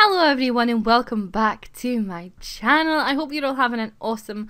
Hello everyone and welcome back to my channel. I hope you're all having an awesome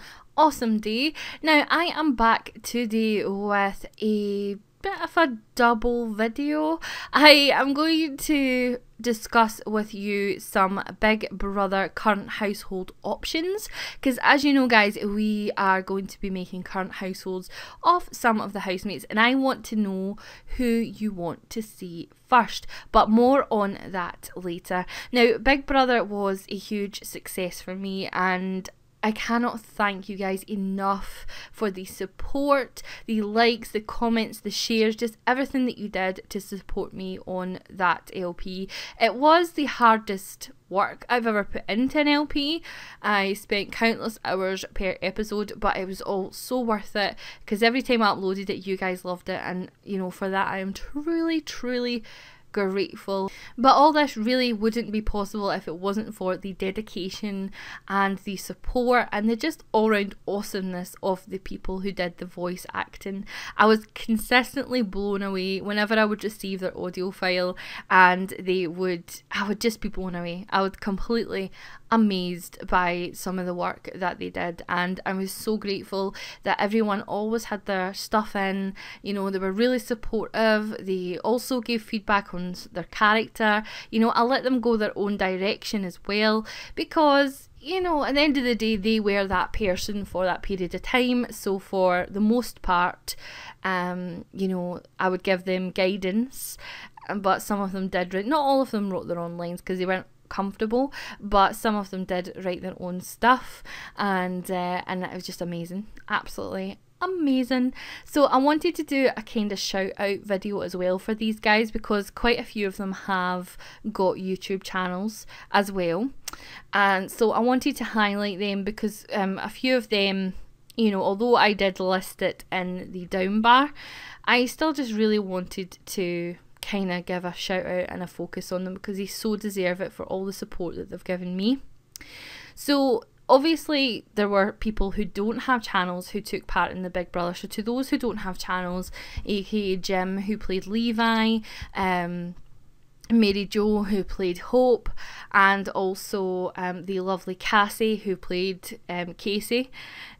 day. Now I am back today with a bit of a double video. I am going to discuss with you some Big Brother current household options, because as you know guys, we are going to be making current households of some of the housemates and I want to know who you want to see first, but more on that later. Now Big Brother was a huge success for me and I cannot thank you guys enough for the support, the likes, the comments, the shares, just everything that you did to support me on that LP. It was the hardest work I've ever put into an LP. I spent countless hours per episode, but it was all so worth it because every time I uploaded it, you guys loved it, and you know, for that I am truly grateful. But all this really wouldn't be possible if it wasn't for the dedication and the support and the just all-round awesomeness of the people who did the voice acting. I was consistently blown away whenever I would receive their audio file, and I would just be blown away. I was completely amazed by some of the work that they did, and I was so grateful that everyone always had their stuff in. You know, they were really supportive. They also gave feedback on their character. You know, I let them go their own direction as well, because you know, at the end of the day, they were that person for that period of time. So for the most part, you know, I would give them guidance, but some of them did write, not all of them wrote their own lines because they weren't comfortable, but some of them did write their own stuff, and it was just amazing, absolutely amazing. So I wanted to do a kind of shout out video as well for these guys, because quite a few of them have got YouTube channels as well, and so I wanted to highlight them because a few of them, you know, although I did list it in the down bar, I still just really wanted to kind of give a shout out and a focus on them because they so deserve it for all the support that they've given me. So obviously there were people who don't have channels who took part in the Big Brother. So to those who don't have channels, aka Jymm, who played Levi, Mary Jo, who played Hope, and also the lovely Cassey, who played Kacey.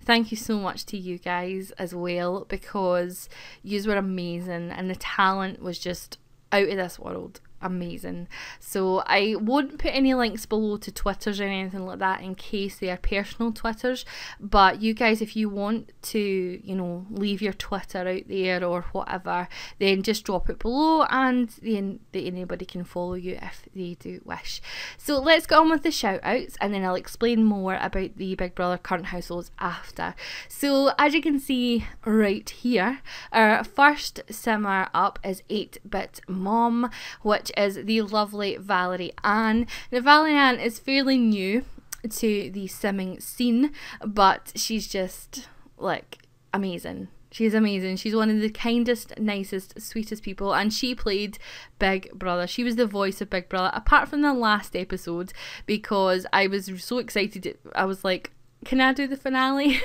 Thank you so much to you guys as well, because yous were amazing and the talent was just out of this world. Amazing. So I won't put any links below to Twitters or anything like that in case they are personal Twitters, but you guys, if you want to, you know, leave your Twitter out there or whatever, then just drop it below and then anybody can follow you if they do wish. So let's get on with the shout outs and then I'll explain more about the Big Brother current households after. So as you can see right here, our first simmer up is 8-Bit Mom, which is the lovely Valerie Ann. Now Valerie Ann is fairly new to the simming scene, but she's just like amazing. She's amazing. She's one of the kindest, nicest, sweetest people, and she played Big Brother. She was the voice of Big Brother, apart from the last episode, because I was so excited. I was like, can I do the finale?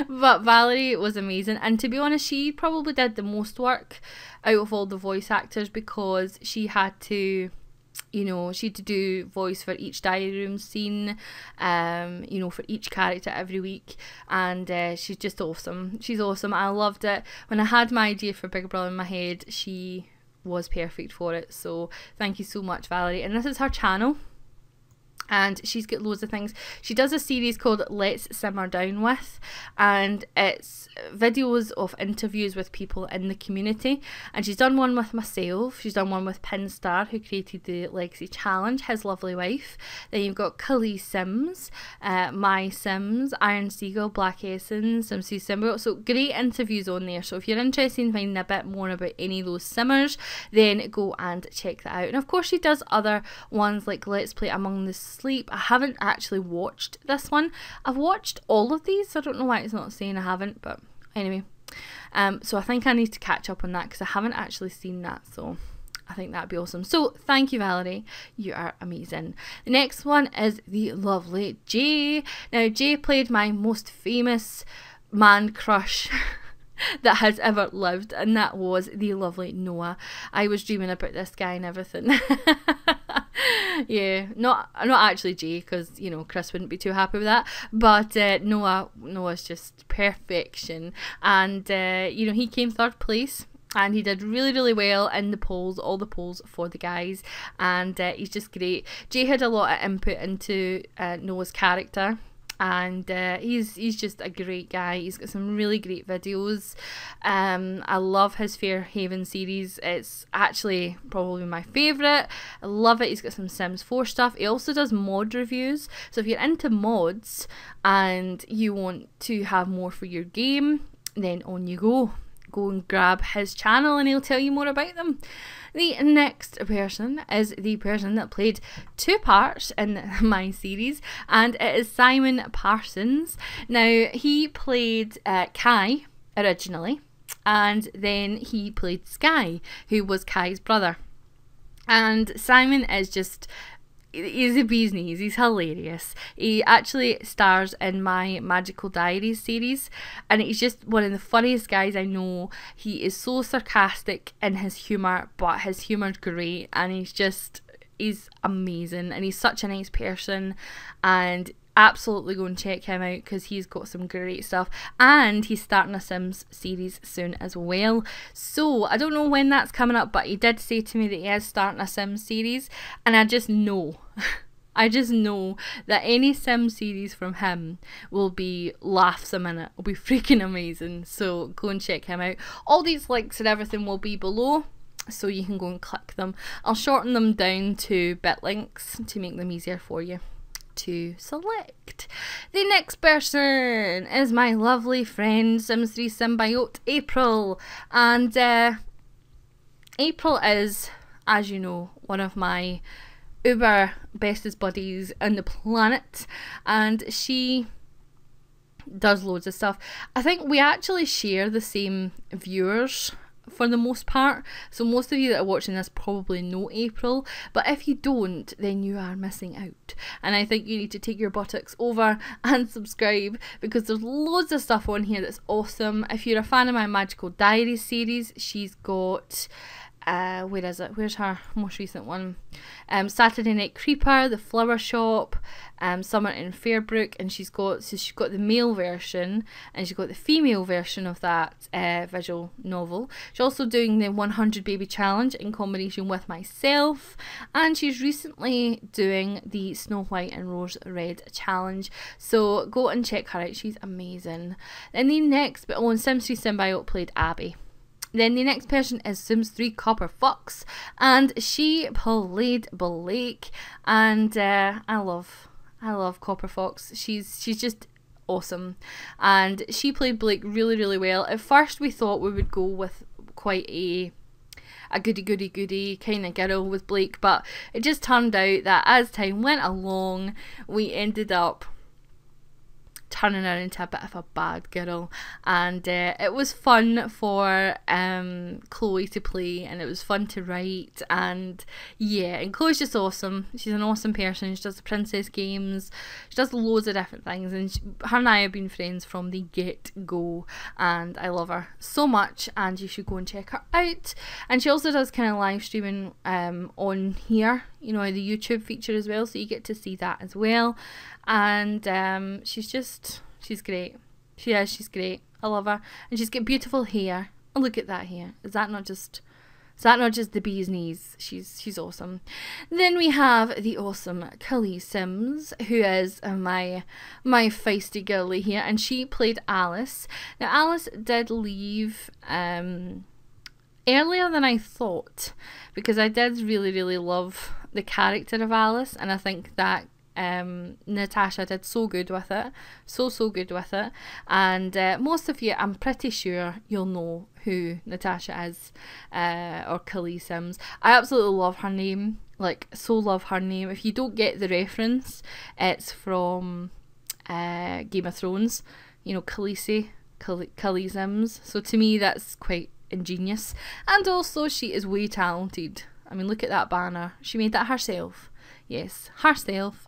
But Valerie was amazing, and to be honest, she probably did the most work out of all the voice actors, because she had to, you know, she had to do voice for each diary room scene, you know, for each character every week, and she's just awesome. She's awesome. I loved it. When I had my idea for Big Brother in my head, she was perfect for it. So thank you so much, Valerie. And this is her channel, and she's got loads of things. She does a series called Let's Simmer Down With, and it's videos of interviews with people in the community, and she's done one with myself, she's done one with Pinstar, who created the Legacy Challenge, his lovely wife. Then you've got Cully Sims, My Sims, Iron Seagull, Black Essence, MC Simmer. So great interviews on there, so if you're interested in finding a bit more about any of those simmers, then go and check that out. And of course she does other ones like Let's Play Among the Sleep. I haven't actually watched this one. I've watched all of these, so I don't know why it's not saying I haven't, but anyway, so I think I need to catch up on that because I haven't actually seen that, so I think that'd be awesome. So thank you, Valerie, you are amazing. The next one is the lovely Jay. Now Jay played my most famous man crush that has ever lived, and that was the lovely Noah. I was dreaming about this guy and everything. Yeah, not actually Jay, because you know Chris wouldn't be too happy with that. But Noah's just perfection, and you know, he came third place. And he did really, really well in the polls, all the polls for the guys. And he's just great. Jay had a lot of input into Noah's character. And he's just a great guy. He's got some really great videos. I love his Fairhaven series. It's actually probably my favourite. I love it. He's got some Sims 4 stuff. He also does mod reviews. So if you're into mods and you want to have more for your game, then on you go. Go and grab his channel and he'll tell you more about them. The next person is the person that played 2 parts in my series, and it is Simon Parsons. Now, he played Kai originally, and then he played Sky, who was Kai's brother. And Simon is just... he's a bee's knees. He's hilarious. He actually stars in my Magical Diaries series, and he's just one of the funniest guys I know. He is so sarcastic in his humour, but his humour's great, and he's amazing, and he's such a nice person, and absolutely go and check him out because he's got some great stuff, and he's starting a Sims series soon as well. So I don't know when that's coming up, but he did say to me that he is starting a Sims series, and I just know I just know that any Sims series from him will be laughs a minute. It'll be freaking amazing. So go and check him out. All these links and everything will be below, so you can go and click them. I'll shorten them down to bit links to make them easier for you to select. The next person is my lovely friend Sims 3 Symbiote April, and April is, as you know, one of my uber bestest buddies on the planet, and she does loads of stuff. I think we actually share the same viewers for the most part, so most of you that are watching this probably know April, but if you don't, then you are missing out, and I think you need to take your buttocks over and subscribe, because there's loads of stuff on here that's awesome. If you're a fan of my Magical Diaries series, she's got where is it? Where's her most recent one? Saturday Night Creeper, The Flower Shop, Summer in Fairbrook, and she's got the male version and she's got the female version of that visual novel. She's also doing the 100 Baby Challenge in combination with myself, and she's recently doing the Snow White and Rose Red Challenge. So go and check her out. She's amazing. Then the next, but on Sims 3 Symbiote played Abby. Then the next person is Sims 3 Copper Fox, and she played Blake, and I love Copper Fox. She's just awesome, and she played Blake really, really well. At first we thought we would go with quite a goody kind of girl with Blake, but it just turned out that as time went along, we ended up turning her into a bit of a bad girl, and it was fun for Chloe to play, and it was fun to write, and yeah, and Chloe's just awesome. She's an awesome person. She does the princess games, she does loads of different things, and her and I have been friends from the get-go, and I love her so much, and you should go and check her out. And she also does kind of live streaming on here, you know, the YouTube feature as well, so you get to see that as well. And she's great. She's great. I love her, and she's got beautiful hair. Oh, look at that hair. Is that not just the bee's knees? She's awesome. Then we have the awesome Kacey Sims, who is my feisty girly here, and she played Alice. Now Alice did leave earlier than I thought, because I did really, really love the character of Alice, and I think that Natasha did so good with it, so good with it, and most of you, I'm pretty sure you'll know who Natasha is, or Kacey Sims. I absolutely love her name, like so love her name. If you don't get the reference, it's from Game of Thrones, you know, Kacey Sims, so to me that's quite ingenious, and also she is way talented. I mean, look at that banner, she made that herself. Yes, herself.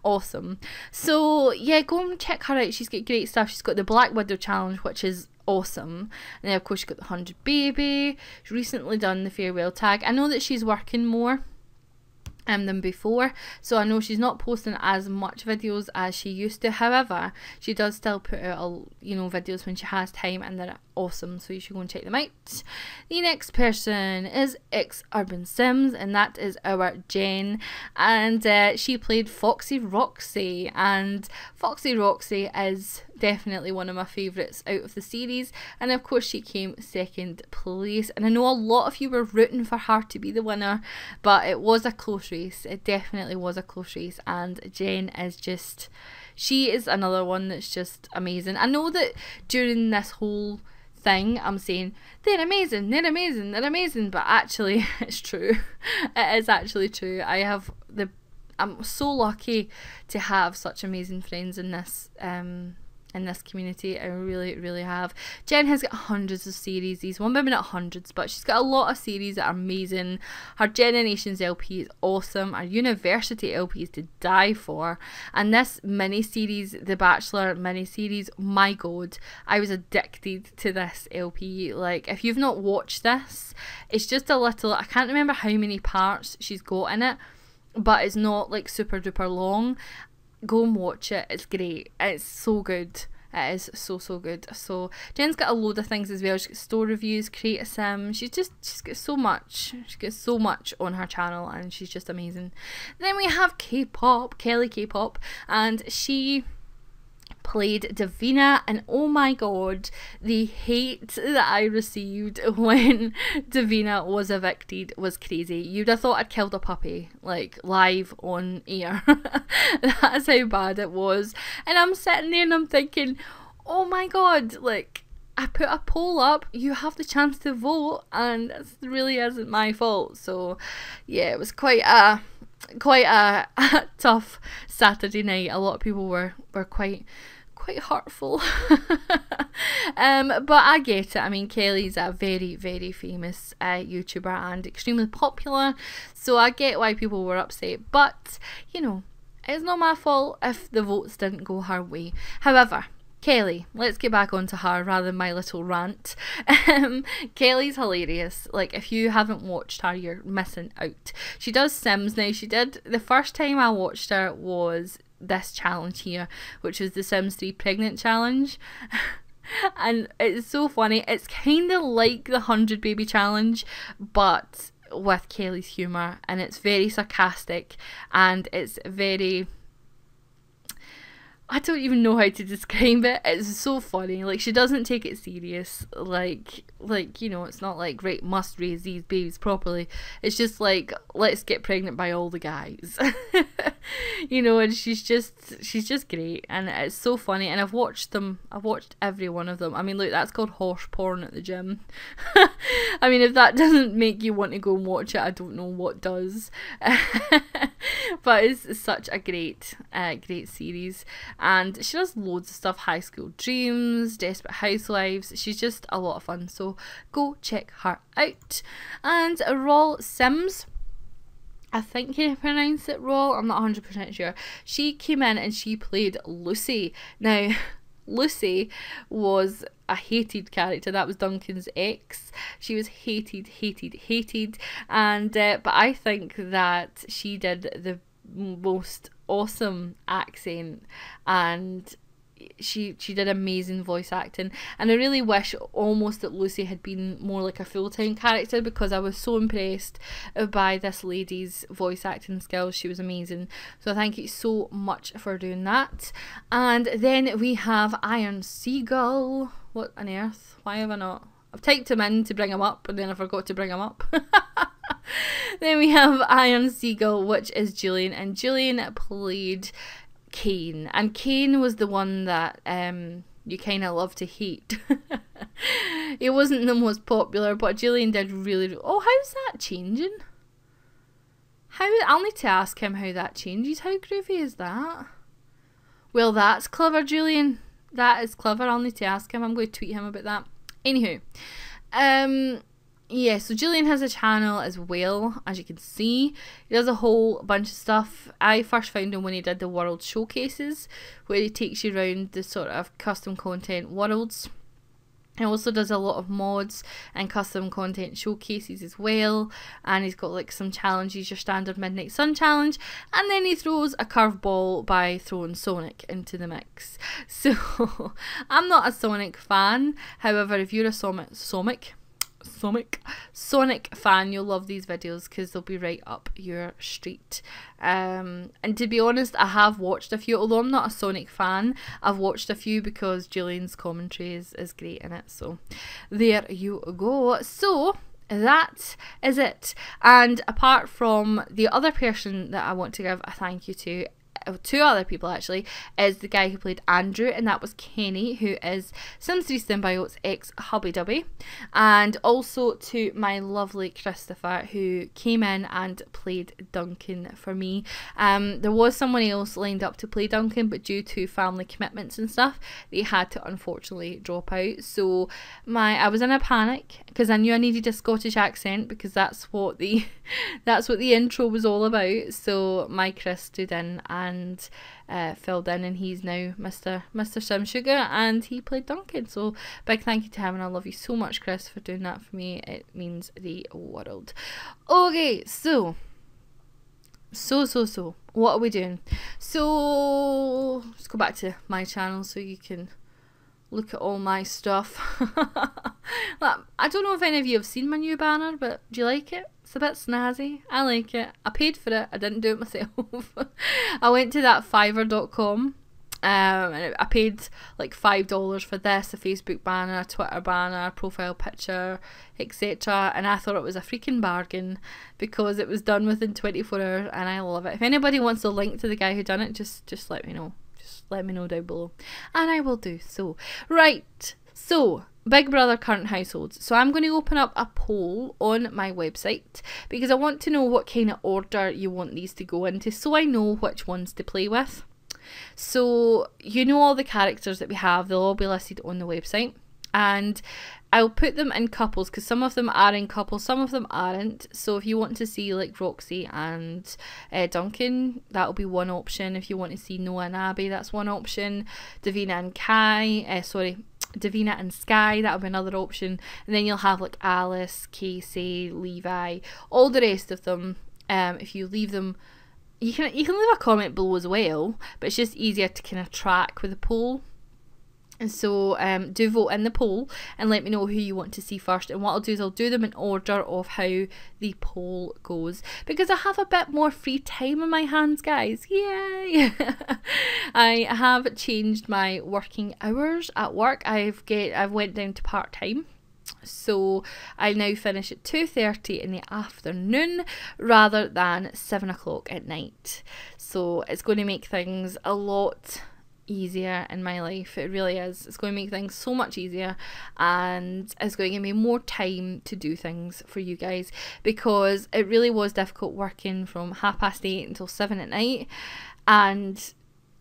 Awesome. So yeah, go and check her out. She's got great stuff. She's got the Black Widow challenge, which is awesome, and then of course she's got the 100 Baby. She's recently done the farewell tag. I know that she's working more than before, so I know she's not posting as much videos as she used to. However, she does still put out videos when she has time, and they're awesome, so you should go and check them out. The next person is xSimSugar, and that is our Jen, and she played Foxy Roxy, and Foxy Roxy is definitely one of my favourites out of the series, and of course she came second place, and I know a lot of you were rooting for her to be the winner, but it was a close race. It definitely was a close race, and Jen is just, she is another one that's just amazing. I know that during this whole thing I'm saying they're amazing, they're amazing, they're amazing, but actually it's true. It is actually true. I'm so lucky to have such amazing friends in this community. I really, really have. Jen has got hundreds of series, well, maybe not hundreds, but she's got a lot of series that are amazing. Her Generations LP is awesome. Our University LP is to die for, and this mini series, the Bachelor mini series, my god, I was addicted to this LP. Like, if you've not watched this, it's just a little, I can't remember how many parts she's got in it, but it's not like super duper long. Go and watch it. It's great. It's so good. It is so, so good. So Jen's got a load of things as well. She's got store reviews, create a sim. She's got so much. She's got so much on her channel, and she's just amazing. Then we have K-pop, Kelly K-pop, and she played Davina, and oh my god, the hate that I received when Davina was evicted was crazy. You'd have thought I'd killed a puppy, like, live on air. That's how bad it was. And I'm sitting there and I'm thinking, oh my god, like, I put a poll up, you have the chance to vote, and this really isn't my fault. So yeah, it was quite a tough Saturday night. A lot of people were quite hurtful. But I get it. I mean, Kelly's a very, very famous YouTuber and extremely popular, so I get why people were upset, but you know, it's not my fault if the votes didn't go her way. However, Kelly, let's get back onto her rather than my little rant. Kelly's hilarious. Like, if you haven't watched her, you're missing out. She does Sims now. She did, the first time I watched her was this challenge here, which was the Sims 3 pregnant challenge. And it's so funny. It's kind of like the 100 baby challenge, but with Kelly's humour, and it's very sarcastic, and it's very, I don't even know how to describe it. It's so funny. Like, she doesn't take it serious. Like, you know, it's not like, right, must raise these babies properly. It's just like, let's get pregnant by all the guys. You know, and she's just great, and it's so funny. And I've watched every one of them. I mean, look, that's called horse porn at the gym. I mean, if that doesn't make you want to go and watch it, I don't know what does. But it's such a great series. And she does loads of stuff. High School Dreams, Desperate Housewives. She's just a lot of fun, so go check her out. And Raw Sims, I think you pronounce it Raw, I'm not 100% sure. She came in and she played Lucy. Now, Lucy was a hated character. That was Duncan's ex. She was hated, and but I think that she did the most awesome accent, and she did amazing voice acting, and I really wish almost that Lucy had been more like a full-time character, because I was so impressed by this lady's voice acting skills. She was amazing, so thank you so much for doing that. And then we have Iron Seagull. What on earth? Why have I not? I've typed him in to bring him up, and then I forgot to bring him up. Then we have Iron Seagull, which is Julian, and Julian played Kane, and Kane was the one that you kind of love to hate. He wasn't the most popular, but Julian did really. Oh, how's that changing? I'll need to ask him how that changes. How groovy is that? Well, that's clever, Julian. That is clever. I'll need to ask him. I'm going to tweet him about that. Anywho, yeah, so Julian has a channel as well, as you can see. He does a whole bunch of stuff. I first found him when he did the world showcases, where he takes you around the sort of custom content worlds. He also does a lot of mods and custom content showcases as well, and he's got like some challenges, your standard Midnight Sun challenge, and then he throws a curveball by throwing Sonic into the mix. So I'm not a Sonic fan, however if you're a Sonic fan, you'll love these videos because they'll be right up your street. And to be honest, I have watched a few, although I'm not a Sonic fan, I've watched a few because Julian's commentary is great in it. So there you go. So that is it. And apart from the other person that I want to give a thank you to, two other people actually, is the guy who played Andrew, and that was Kenny, who is Sims 3 Symbiote's ex-hubby-dubby, and also to my lovely Christopher, who came in and played Duncan for me. There was someone else lined up to play Duncan, but due to family commitments and stuff, they had to unfortunately drop out. So I was in a panic because I knew I needed a Scottish accent, because that's what the intro was all about. So my Chris stood in and filled in, and he's now Mr. xSimSugar, and he played Duncan. So big thank you to him, and I love you so much, Chris, for doing that for me. It means the world. Okay, so what are we doing? So let's go back to my channel so you can look at all my stuff. I don't know if any of you have seen my new banner, but do you like it? It's a bit snazzy. I like it. I paid for it. I didn't do it myself. I went to that Fiverr.com and I paid like $5 for this, a Facebook banner, a Twitter banner, a profile picture, etc. And I thought it was a freaking bargain because it was done within 24 hours, and I love it. If anybody wants a link to the guy who done it, just let me know. Let me know down below and I will do so. Right, so Big Brother current households. So I'm going to open up a poll on my website because I want to know what kind of order you want these to go into, so I know which ones to play with. So you know all the characters that we have, they'll all be listed on the website, and I'll put them in couples because some of them are in couples, some of them aren't. So if you want to see like Roxy and Duncan, that'll be one option. If you want to see Noah and Abby, that's one option. Davina and Sky, that'll be another option. And then you'll have like Alice, Kacey, Levi, all the rest of them. If you leave them, you can leave a comment below as well, but it's just easier to kind of track with the poll. And so do vote in the poll and let me know who you want to see first. And what I'll do is I'll do them in order of how the poll goes, because I have a bit more free time on my hands, guys. Yay! I have changed my working hours at work. I've went down to part-time. So I now finish at 2:30 in the afternoon rather than 7 o'clock at night. So it's going to make things a lot easier in my life. It really is. It's going to make things so much easier, and it's going to give me more time to do things for you guys, because it really was difficult working from 8:30 until 7 at night, and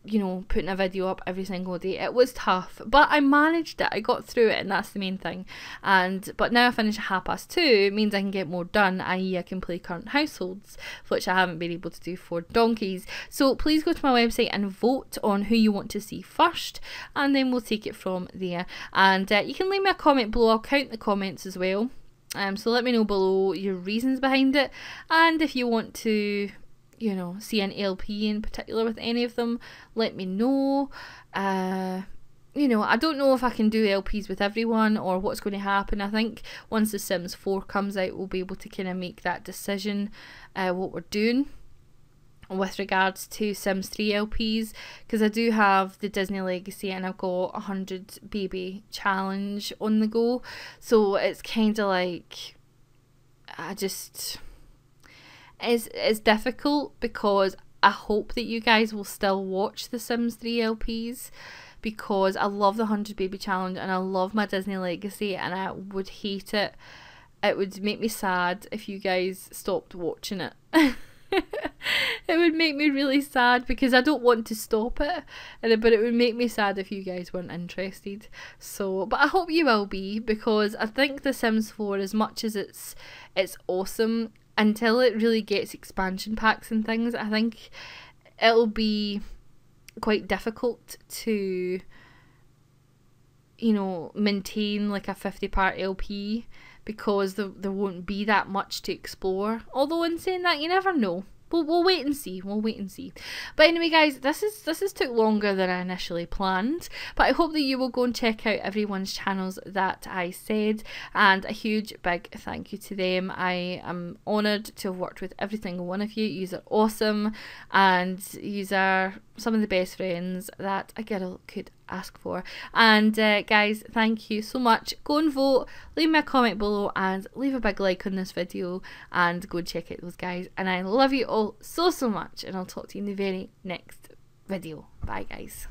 you know, putting a video up every single day. It was tough, but I managed it. I got through it, and that's the main thing. But now I finish at 2:30, it means I can get more done, i.e. I can play current households, which I haven't been able to do for donkeys. So please go to my website and vote on who you want to see first, and then we'll take it from there. And you can leave me a comment below. I'll count the comments as well. So let me know below your reasons behind it, and if you want to, you know, see an LP in particular with any of them, let me know. You know, I don't know if I can do LPs with everyone or what's going to happen. I think once The Sims 4 comes out, we'll be able to kind of make that decision, what we're doing with regards to Sims 3 LPs, because I do have the Disney Legacy and I've got 100 baby challenge on the go. So it's kind of like, it's difficult, because I hope that you guys will still watch the Sims 3 LPs, because I love the 100 baby challenge and I love my Disney Legacy, and I would hate it. It would make me sad if you guys stopped watching it. It would make me really sad, because I don't want to stop it, but it would make me sad if you guys weren't interested. So, but I hope you will be, because I think The Sims 4, as much as it's awesome, until it really gets expansion packs and things, I think it'll be quite difficult to, you know, maintain like a 50-part LP, because there won't be that much to explore. Although in saying that, you never know. We'll wait and see. We'll wait and see. But anyway, guys, this is took longer than I initially planned. But I hope that you will go and check out everyone's channels that I said. And a huge big thank you to them. I am honoured to have worked with every single one of you. You are awesome. And you are some of the best friends that a girl could ask for. And guys, thank you so much. Go and vote, leave me a comment below, and leave a big like on this video, and go and check out those guys. And I love you all so much, and I'll talk to you in the very next video. Bye guys.